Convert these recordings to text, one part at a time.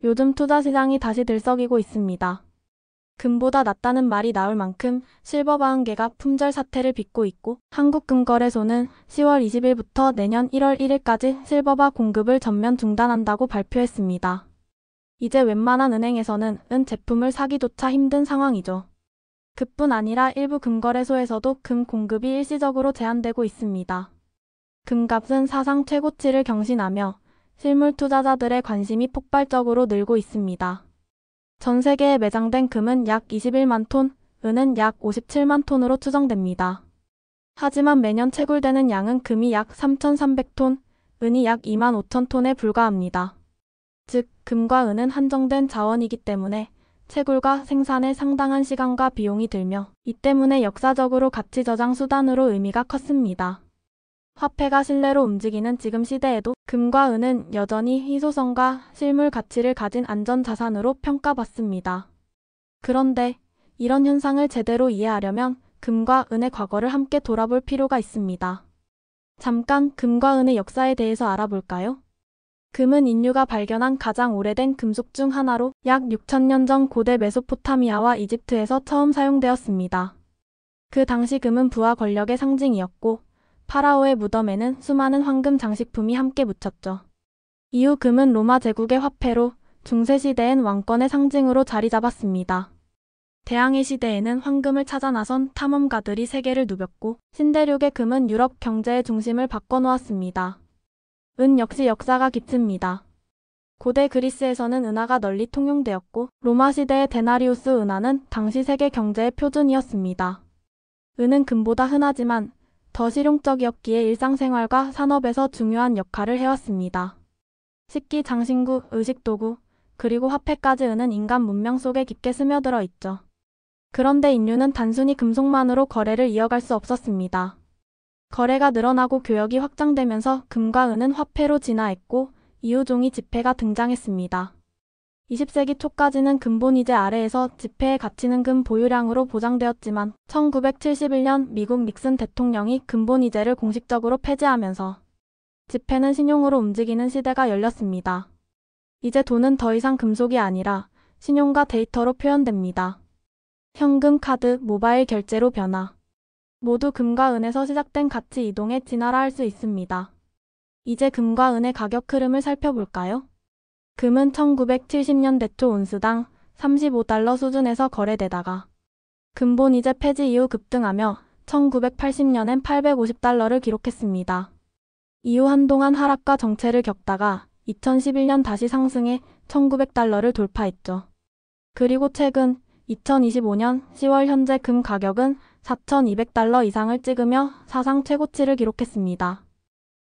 요즘 투자 시장이 다시 들썩이고 있습니다. 금보다 낫다는 말이 나올 만큼 실버바운계가 품절 사태를 빚고 있고 한국금거래소는 10월 20일부터 내년 1월 1일까지 실버바 공급을 전면 중단한다고 발표했습니다. 이제 웬만한 은행에서는 은 제품을 사기조차 힘든 상황이죠. 그뿐 아니라 일부 금거래소에서도 금 공급이 일시적으로 제한되고 있습니다. 금값은 사상 최고치를 경신하며 실물 투자자들의 관심이 폭발적으로 늘고 있습니다. 전 세계에 매장된 금은 약 21만 톤, 은은 약 57만 톤으로 추정됩니다. 하지만 매년 채굴되는 양은 금이 약 3,300톤, 은이 약 2만 5천 톤에 불과합니다. 즉, 금과 은은 한정된 자원이기 때문에 채굴과 생산에 상당한 시간과 비용이 들며 이 때문에 역사적으로 가치 저장 수단으로 의미가 컸습니다. 화폐가 실내로 움직이는 지금 시대에도 금과 은은 여전히 희소성과 실물 가치를 가진 안전자산으로 평가받습니다. 그런데 이런 현상을 제대로 이해하려면 금과 은의 과거를 함께 돌아볼 필요가 있습니다. 잠깐 금과 은의 역사에 대해서 알아볼까요? 금은 인류가 발견한 가장 오래된 금속 중 하나로 약 6,000년 전 고대 메소포타미아와 이집트에서 처음 사용되었습니다. 그 당시 금은 부와 권력의 상징이었고 파라오의 무덤에는 수많은 황금 장식품이 함께 묻혔죠. 이후 금은 로마 제국의 화폐로 중세시대엔 왕권의 상징으로 자리 잡았습니다. 대항해 시대에는 황금을 찾아 나선 탐험가들이 세계를 누볐고 신대륙의 금은 유럽 경제의 중심을 바꿔놓았습니다. 은 역시 역사가 깊습니다. 고대 그리스에서는 은화가 널리 통용되었고 로마 시대의 데나리우스 은화는 당시 세계 경제의 표준이었습니다. 은은 금보다 흔하지만 더 실용적이었기에 일상생활과 산업에서 중요한 역할을 해왔습니다. 식기, 장신구, 의식도구, 그리고 화폐까지 은은 인간 문명 속에 깊게 스며들어 있죠. 그런데 인류는 단순히 금속만으로 거래를 이어갈 수 없었습니다. 거래가 늘어나고 교역이 확장되면서 금과 은은 화폐로 진화했고 이후 종이 지폐가 등장했습니다. 20세기 초까지는 금본위제 아래에서 지폐의 가치는 금 보유량으로 보장되었지만 1971년 미국 닉슨 대통령이 금본위제를 공식적으로 폐지하면서 지폐는 신용으로 움직이는 시대가 열렸습니다. 이제 돈은 더 이상 금속이 아니라 신용과 데이터로 표현됩니다. 현금, 카드, 모바일 결제로 변화. 모두 금과 은에서 시작된 가치 이동의 진화라 할 수 있습니다. 이제 금과 은의 가격 흐름을 살펴볼까요? 금은 1970년대 초 온스당 35달러 수준에서 거래되다가 금본위제 폐지 이후 급등하며 1980년엔 850달러를 기록했습니다. 이후 한동안 하락과 정체를 겪다가 2011년 다시 상승해 1900달러를 돌파했죠. 그리고 최근 2025년 10월 현재 금 가격은 4,200달러 이상을 찍으며 사상 최고치를 기록했습니다.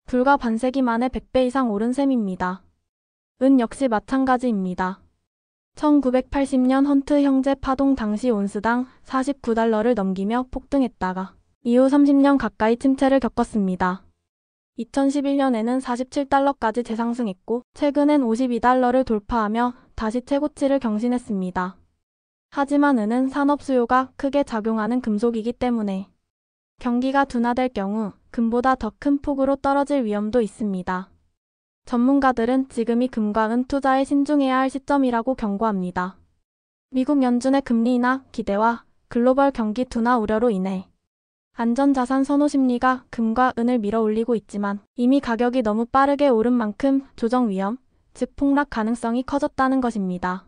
불과 반세기 만에 100배 이상 오른 셈입니다. 은 역시 마찬가지입니다. 1980년 헌트 형제 파동 당시 온스당 49달러를 넘기며 폭등했다가 이후 30년 가까이 침체를 겪었습니다. 2011년에는 47달러까지 재상승했고 최근엔 52달러를 돌파하며 다시 최고치를 경신했습니다. 하지만 은은 산업 수요가 크게 작용하는 금속이기 때문에 경기가 둔화될 경우 금보다 더 큰 폭으로 떨어질 위험도 있습니다. 전문가들은 지금이 금과 은 투자에 신중해야 할 시점이라고 경고합니다. 미국 연준의 금리 인하 기대와 글로벌 경기 둔화 우려로 인해 안전자산 선호 심리가 금과 은을 밀어올리고 있지만 이미 가격이 너무 빠르게 오른 만큼 조정 위험, 즉 폭락 가능성이 커졌다는 것입니다.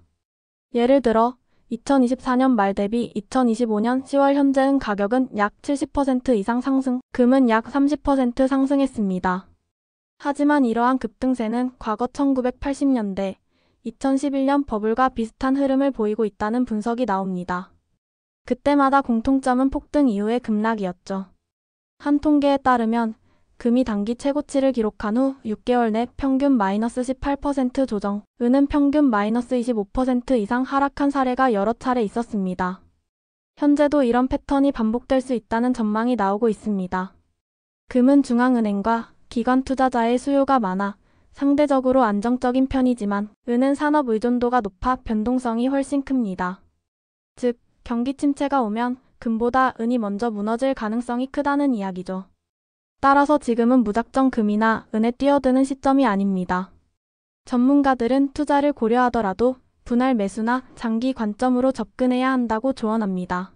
예를 들어 2024년 말 대비 2025년 10월 현재 은 가격은 약 70% 이상 상승, 금은 약 30% 상승했습니다. 하지만 이러한 급등세는 과거 1980년대, 2011년 버블과 비슷한 흐름을 보이고 있다는 분석이 나옵니다. 그때마다 공통점은 폭등 이후의 급락이었죠. 한 통계에 따르면 금이 단기 최고치를 기록한 후 6개월 내 평균 마이너스 18% 조정, 은은 평균 마이너스 25% 이상 하락한 사례가 여러 차례 있었습니다. 현재도 이런 패턴이 반복될 수 있다는 전망이 나오고 있습니다. 금은 중앙은행과 기관 투자자의 수요가 많아 상대적으로 안정적인 편이지만 은은 산업 의존도가 높아 변동성이 훨씬 큽니다. 즉, 경기 침체가 오면 금보다 은이 먼저 무너질 가능성이 크다는 이야기죠. 따라서 지금은 무작정 금이나 은에 뛰어드는 시점이 아닙니다. 전문가들은 투자를 고려하더라도 분할 매수나 장기 관점으로 접근해야 한다고 조언합니다.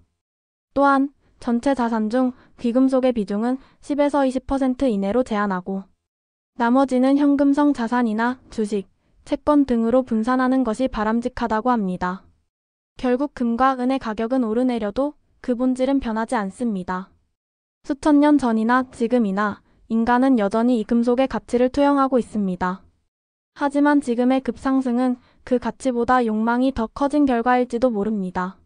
또한 전체 자산 중 귀금속의 비중은 10에서 20% 이내로 제한하고 나머지는 현금성 자산이나 주식, 채권 등으로 분산하는 것이 바람직하다고 합니다. 결국 금과 은의 가격은 오르내려도 그 본질은 변하지 않습니다. 수천 년 전이나 지금이나 인간은 여전히 이 금속의 가치를 투영하고 있습니다. 하지만 지금의 급상승은 그 가치보다 욕망이 더 커진 결과일지도 모릅니다.